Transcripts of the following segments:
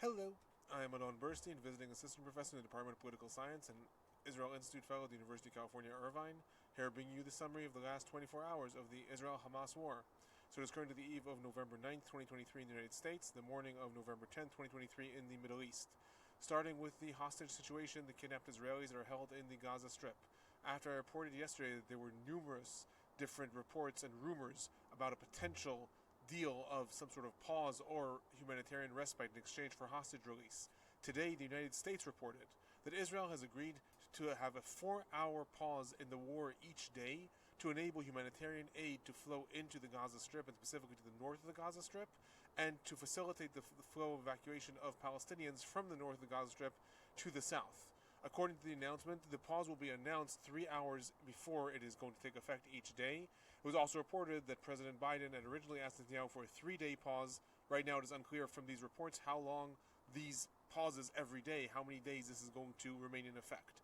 Hello, I am Alon Burstein, visiting assistant professor in the Department of Political Science and Israel Institute Fellow at the University of California, Irvine, here bringing you the summary of the last 24 hours of the Israel-Hamas war. So it is currently the eve of November 9th, 2023 in the United States, the morning of November 10th, 2023 in the Middle East. Starting with the hostage situation, the kidnapped Israelis are held in the Gaza Strip. After I reported yesterday that there were numerous different reports and rumors about a potential deal of some sort of pause or humanitarian respite in exchange for hostage release. Today, the United States reported that Israel has agreed to have a 4-hour pause in the war each day to enable humanitarian aid to flow into the Gaza Strip, and specifically to the north of the Gaza Strip, and to facilitate the flow of evacuation of Palestinians from the north of the Gaza Strip to the south. According to the announcement, the pause will be announced 3 hours before it is going to take effect each day. It was also reported that President Biden had originally asked Netanyahu for a 3-day pause. Right now it is unclear from these reports how long these pauses every day, how many days this is going to remain in effect.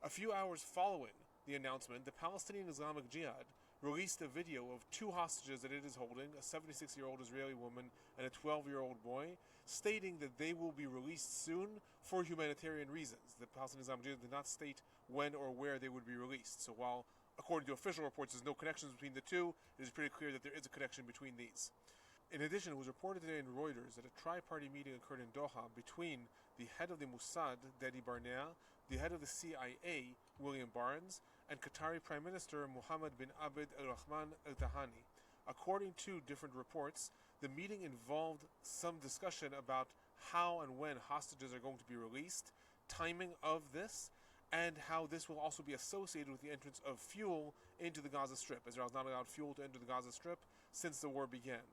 A few hours following the announcement, the Palestinian Islamic Jihad released a video of 2 hostages that it is holding, a 76-year-old Israeli woman and a 12-year-old boy, stating that they will be released soon for humanitarian reasons. The Palestinian Islamic Jihad did not state when or where they would be released. So while, according to official reports, there's no connections between the two, it is pretty clear that there is a connection between these. In addition, it was reported today in Reuters that a tri-party meeting occurred in Doha between the head of the Mossad, Dedi Barnea, the head of the CIA, William Barnes, and Qatari Prime Minister Mohammed bin Abd al-Rahman al-Thani. According to different reports, the meeting involved some discussion about how and when hostages are going to be released, timing of this, and how this will also be associated with the entrance of fuel into the Gaza Strip. Israel has not allowed fuel to enter the Gaza Strip since the war began.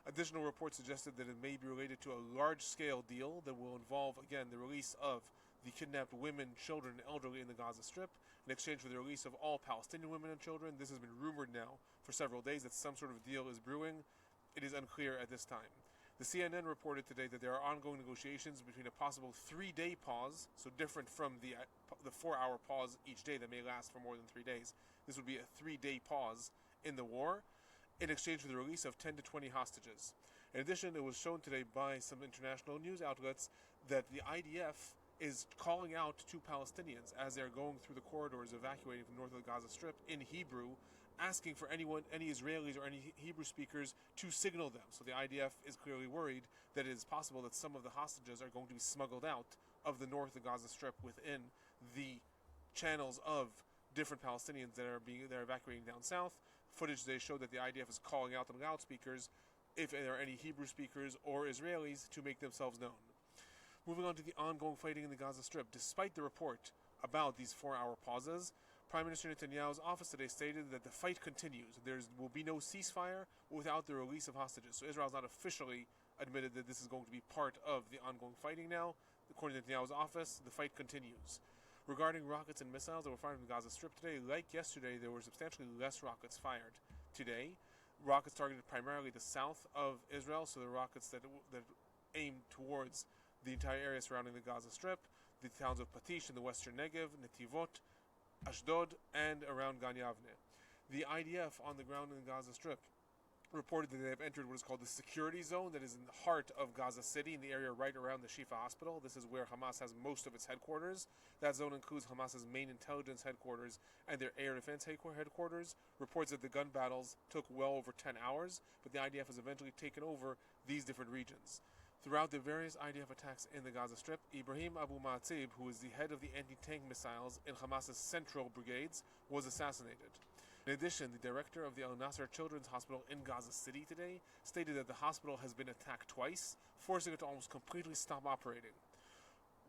Additional reports suggested that it may be related to a large-scale deal that will involve, again, the release of the kidnapped women, children, and elderly in the Gaza Strip in exchange for the release of all Palestinian women and children. This has been rumored now for several days that some sort of deal is brewing. It is unclear at this time. The CNN reported today that there are ongoing negotiations between a possible 3-day pause, so different from the 4-hour pause each day that may last for more than 3 days. This would be a 3-day pause in the war, in exchange for the release of 10 to 20 hostages. In addition, it was shown today by some international news outlets that the IDF is calling out to Palestinians as they're going through the corridors evacuating from north of the Gaza Strip in Hebrew, asking for any Israelis or any Hebrew speakers to signal them. So the IDF is clearly worried that it is possible that some of the hostages are going to be smuggled out of the north of the Gaza Strip within the channels of different Palestinians that are evacuating down south. Footage today showed that the IDF is calling out on loudspeakers if there are any Hebrew speakers or Israelis to make themselves known. Moving on to the ongoing fighting in the Gaza Strip. Despite the report about these 4-hour pauses, Prime Minister Netanyahu's office today stated that the fight continues. There will be no ceasefire without the release of hostages. So Israel has not officially admitted that this is going to be part of the ongoing fighting now. According to Netanyahu's office, the fight continues. Regarding rockets and missiles that were fired in the Gaza Strip today, like yesterday, there were substantially less rockets fired today. Rockets targeted primarily the south of Israel, so the rockets that aimed towards the entire area surrounding the Gaza Strip, the towns of Patish in the western Negev, Netivot, Ashdod, and around Gan Yavne. The IDF on the ground in the Gaza Strip reported that they have entered what is called the security zone that is in the heart of Gaza City, in the area right around the Shifa hospital. This is where Hamas has most of its headquarters. That zone includes Hamas's main intelligence headquarters and their air defense headquarters. Reports that the gun battles took well over 10 hours, but the IDF has eventually taken over these different regions. Throughout the various IDF attacks in the Gaza Strip, Ibrahim Abu Ma'atib, who is the head of the anti-tank missiles in Hamas's central brigades, was assassinated. In addition, the director of the Al-Nasser Children's Hospital in Gaza City today stated that the hospital has been attacked twice, forcing it to almost completely stop operating.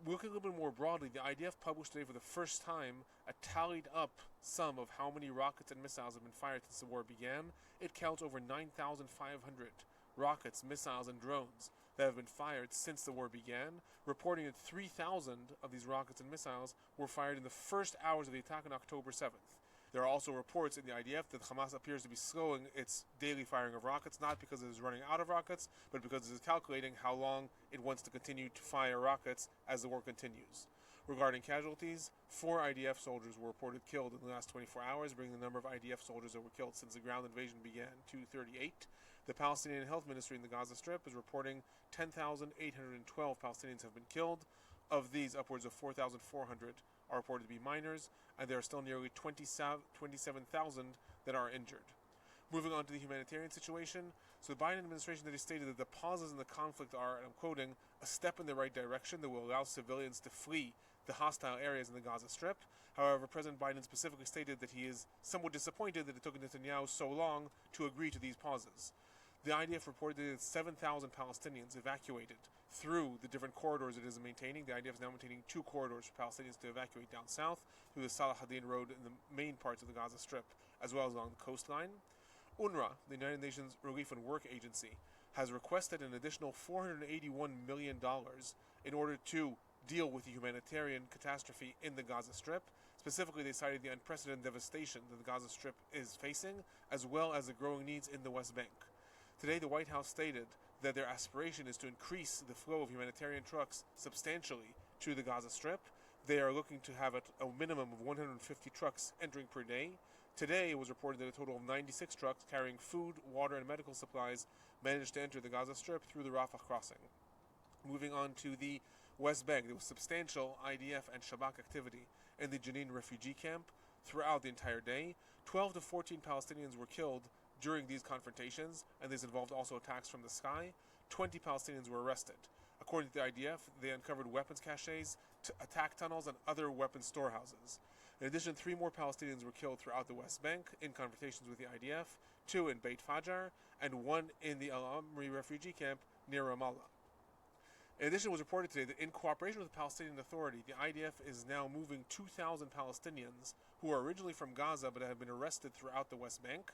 Looking a little bit more broadly, the IDF published today for the first time a tallied up sum of how many rockets and missiles have been fired since the war began. It counts over 9,500 rockets, missiles, and drones that have been fired since the war began, reporting that 3,000 of these rockets and missiles were fired in the first hours of the attack on October 7th. There are also reports in the IDF that Hamas appears to be slowing its daily firing of rockets, not because it is running out of rockets, but because it is calculating how long it wants to continue to fire rockets as the war continues. Regarding casualties, 4 IDF soldiers were reported killed in the last 24 hours, bringing the number of IDF soldiers that were killed since the ground invasion began to 38. The Palestinian Health Ministry in the Gaza Strip is reporting 10,812 Palestinians have been killed. Of these, upwards of 4,400 are reported to be minors, and there are still nearly 27,000 that are injured. Moving on to the humanitarian situation, so the Biden administration today stated that the pauses in the conflict are, and I'm quoting, a step in the right direction that will allow civilians to flee the hostile areas in the Gaza Strip. However, President Biden specifically stated that he is somewhat disappointed that it took Netanyahu so long to agree to these pauses. The IDF reported that 7,000 Palestinians evacuated through the different corridors it is maintaining. The IDF is now maintaining 2 corridors for Palestinians to evacuate down south through the Salah ad-Din Road in the main parts of the Gaza Strip, as well as along the coastline. UNRWA, the United Nations Relief and Work Agency, has requested an additional $481 million in order to deal with the humanitarian catastrophe in the Gaza Strip. Specifically, they cited the unprecedented devastation that the Gaza Strip is facing, as well as the growing needs in the West Bank. Today, the White House stated that their aspiration is to increase the flow of humanitarian trucks substantially to the Gaza Strip. They are looking to have a minimum of 150 trucks entering per day. Today, it was reported that a total of 96 trucks carrying food, water, and medical supplies managed to enter the Gaza Strip through the Rafah crossing. Moving on to the West Bank, there was substantial IDF and Shabak activity in the Jenin refugee camp throughout the entire day. 12 to 14 Palestinians were killed during these confrontations, and this involved also attacks from the sky. 20 Palestinians were arrested. According to the IDF, they uncovered weapons caches, attack tunnels, and other weapons storehouses. In addition, 3 more Palestinians were killed throughout the West Bank in confrontations with the IDF, 2 in Beit Fajar, and 1 in the Al-Amri refugee camp near Ramallah. In addition, it was reported today that in cooperation with the Palestinian Authority, the IDF is now moving 2,000 Palestinians who are originally from Gaza but have been arrested throughout the West Bank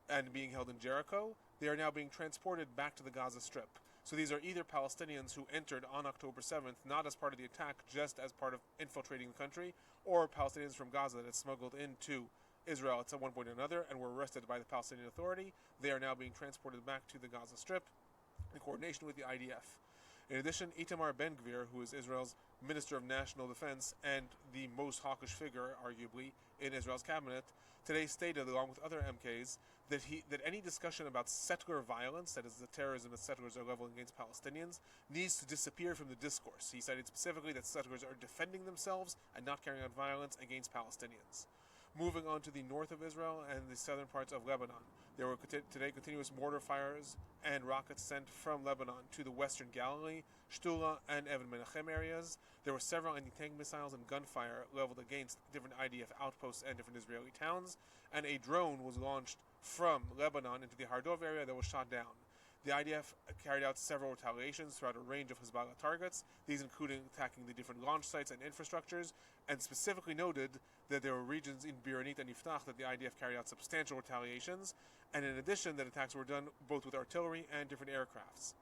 and being held in Jericho. They are now being transported back to the Gaza Strip. So these are either Palestinians who entered on October 7th, not as part of the attack, just as part of infiltrating the country, or Palestinians from Gaza that had smuggled into Israel at some one point or another and were arrested by the Palestinian Authority. They are now being transported back to the Gaza Strip in coordination with the IDF. In addition, Itamar Ben-Gvir, who is Israel's Minister of National Defense and the most hawkish figure, arguably, in Israel's cabinet, today stated, along with other MKs, that any discussion about settler violence, that is the terrorism that settlers are leveling against Palestinians, needs to disappear from the discourse. He cited specifically that settlers are defending themselves and not carrying out violence against Palestinians. Moving on to the north of Israel and the southern parts of Lebanon, there were today continuous mortar fires and rockets sent from Lebanon to the western Galilee, Shtula, and Evan Menachem areas. There were several anti-tank missiles and gunfire leveled against different IDF outposts and different Israeli towns, and a drone was launched from Lebanon into the Hardov area that was shot down. The IDF carried out several retaliations throughout a range of Hezbollah targets, these including attacking the different launch sites and infrastructures, and specifically noted that there were regions in Biranit and Yiftach that the IDF carried out substantial retaliations, and in addition that attacks were done both with artillery and different aircrafts.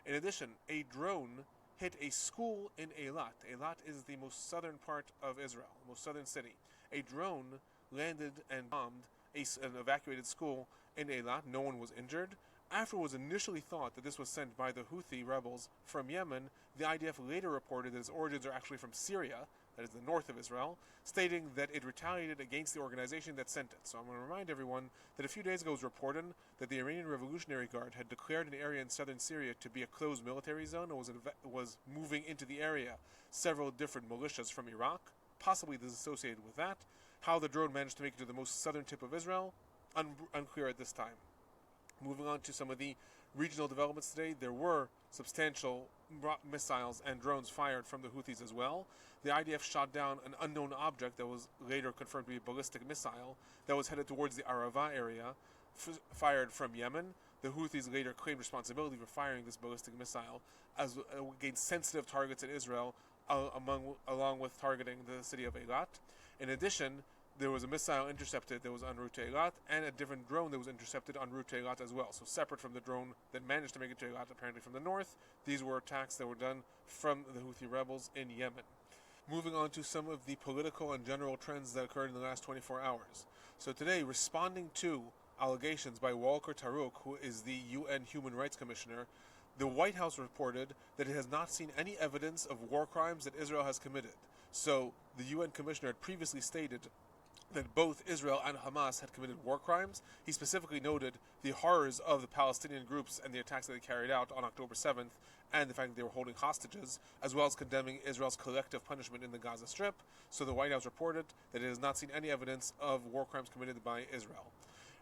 In addition, a drone hit a school in Eilat. Eilat is the most southern part of Israel, the most southern city. A drone landed and bombed an evacuated school in Eilat. No one was injured. After it was initially thought that this was sent by the Houthi rebels from Yemen, the IDF later reported that its origins are actually from Syria, that is the north of Israel, stating that it retaliated against the organization that sent it. So I'm going to remind everyone that a few days ago it was reported that the Iranian Revolutionary Guard had declared an area in southern Syria to be a closed military zone and was moving into the area several different militias from Iraq, possibly this is associated with that. How the drone managed to make it to the most southern tip of Israel, unclear at this time. Moving on to some of the regional developments today, there were substantial missiles and drones fired from the Houthis as well. The IDF shot down an unknown object that was later confirmed to be a ballistic missile that was headed towards the Arava area, fired from Yemen. The Houthis later claimed responsibility for firing this ballistic missile against sensitive targets in Israel, along with targeting the city of Eilat. In addition, there was a missile intercepted that was en route to Eilat, and a different drone that was intercepted en route to Eilat as well. So separate from the drone that managed to make it to Eilat, apparently from the north, these were attacks that were done from the Houthi rebels in Yemen. Moving on to some of the political and general trends that occurred in the last 24 hours. So today, responding to allegations by Walker Taruk, who is the UN Human Rights Commissioner, the White House reported that it has not seen any evidence of war crimes that Israel has committed. So the UN Commissioner had previously stated that both Israel and Hamas had committed war crimes. He specifically noted the horrors of the Palestinian groups and the attacks that they carried out on October 7th, and the fact that they were holding hostages, as well as condemning Israel's collective punishment in the Gaza Strip. So the White House reported that it has not seen any evidence of war crimes committed by Israel.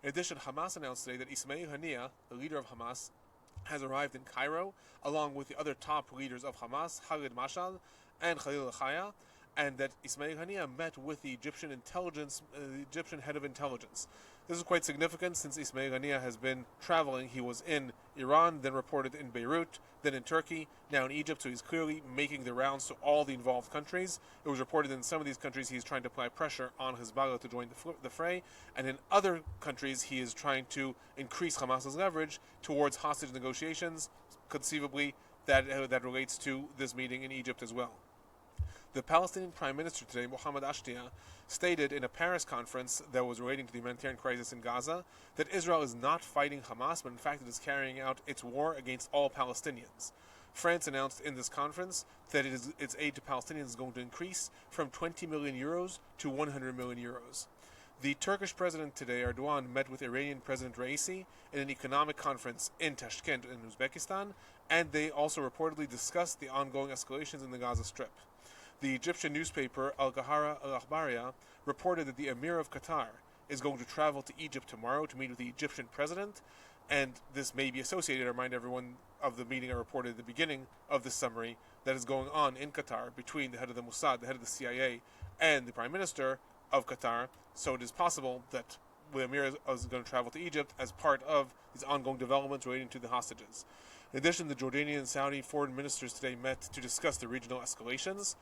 In addition, Hamas announced today that Ismail Haniyeh, the leader of Hamas, has arrived in Cairo, along with the other top leaders of Hamas, Khalid Mashal and Khalil al-Khaya, and that Ismail Haniyeh met with the Egyptian head of intelligence. This is quite significant since Ismail Haniyeh has been traveling. He was in Iran, then reported in Beirut, then in Turkey, now in Egypt, so he's clearly making the rounds to all the involved countries. It was reported in some of these countries he's trying to apply pressure on Hezbollah to join the fray, and in other countries he is trying to increase Hamas's leverage towards hostage negotiations. Conceivably, that relates to this meeting in Egypt as well. The Palestinian Prime Minister today, Mohammed Ashtiya, stated in a Paris conference that was relating to the humanitarian crisis in Gaza that Israel is not fighting Hamas, but in fact it is carrying out its war against all Palestinians. France announced in this conference that its aid to Palestinians is going to increase from 20 million euros to 100 million euros. The Turkish president today, Erdogan, met with Iranian President Raisi in an economic conference in Tashkent in Uzbekistan, and they also reportedly discussed the ongoing escalations in the Gaza Strip. The Egyptian newspaper Al-Qahara Al-Akhbariya reported that the Emir of Qatar is going to travel to Egypt tomorrow to meet with the Egyptian president, and this may be associated, I remind everyone of the meeting I reported at the beginning of this summary, that is going on in Qatar between the head of the Mossad, the head of the CIA, and the Prime Minister of Qatar. So it is possible that the Emir is going to travel to Egypt as part of these ongoing developments relating to the hostages. In addition, the Jordanian and Saudi foreign ministers today met to discuss the regional escalations.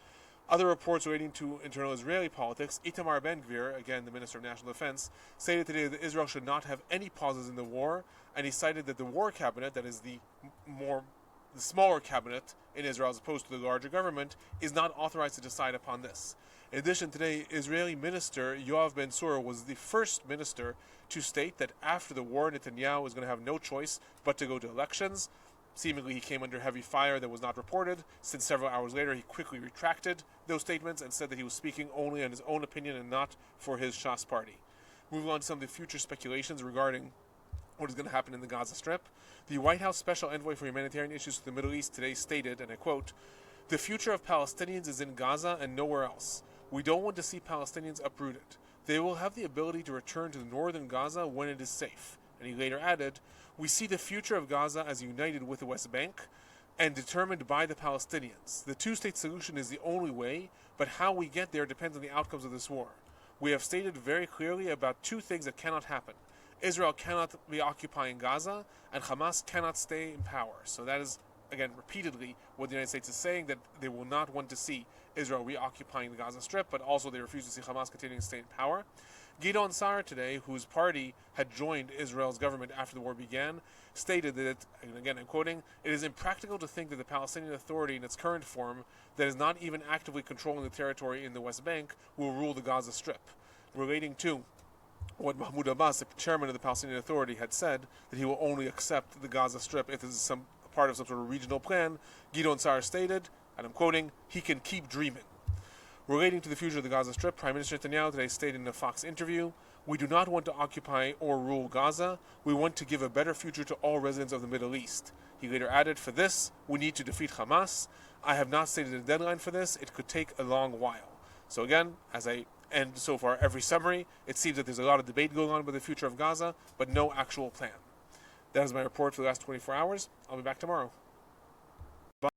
Other reports relating to internal Israeli politics, Itamar Ben-Gvir, again the Minister of National Defense, stated today that Israel should not have any pauses in the war, and he cited that the war cabinet, that is the smaller cabinet in Israel as opposed to the larger government, is not authorized to decide upon this. In addition, today, Israeli Minister Yoav Ben-Tzur was the first minister to state that after the war, Netanyahu is going to have no choice but to go to elections. Seemingly, he came under heavy fire that was not reported, since several hours later he quickly retracted those statements and said that he was speaking only on his own opinion and not for his Shas party. Moving on to some of the future speculations regarding what is going to happen in the Gaza Strip, the White House Special Envoy for Humanitarian Issues to the Middle East today stated, and I quote, "The future of Palestinians is in Gaza and nowhere else. We don't want to see Palestinians uprooted. They will have the ability to return to northern Gaza when it is safe." And he later added, "We see the future of Gaza as united with the West Bank and determined by the Palestinians. The two-state solution is the only way, but how we get there depends on the outcomes of this war. We have stated very clearly about two things that cannot happen. Israel cannot be occupying Gaza, and Hamas cannot stay in power." So that is, again, repeatedly what the United States is saying, that they will not want to see Israel reoccupying the Gaza Strip, but also they refuse to see Hamas continuing to stay in power. Gideon Sa'ar today, whose party had joined Israel's government after the war began, stated that, and again I'm quoting, "It is impractical to think that the Palestinian Authority in its current form, that is not even actively controlling the territory in the West Bank, will rule the Gaza Strip." Relating to what Mahmoud Abbas, the chairman of the Palestinian Authority, had said, that he will only accept the Gaza Strip if this is part of some sort of regional plan, Gideon Sa'ar stated, and I'm quoting, "He can keep dreaming." Relating to the future of the Gaza Strip, Prime Minister Netanyahu today stated in a Fox interview, "We do not want to occupy or rule Gaza. We want to give a better future to all residents of the Middle East." He later added, "For this, we need to defeat Hamas. I have not stated a deadline for this. It could take a long while." So again, as I end so far every summary, it seems that there's a lot of debate going on about the future of Gaza, but no actual plan. That is my report for the last 24 hours. I'll be back tomorrow.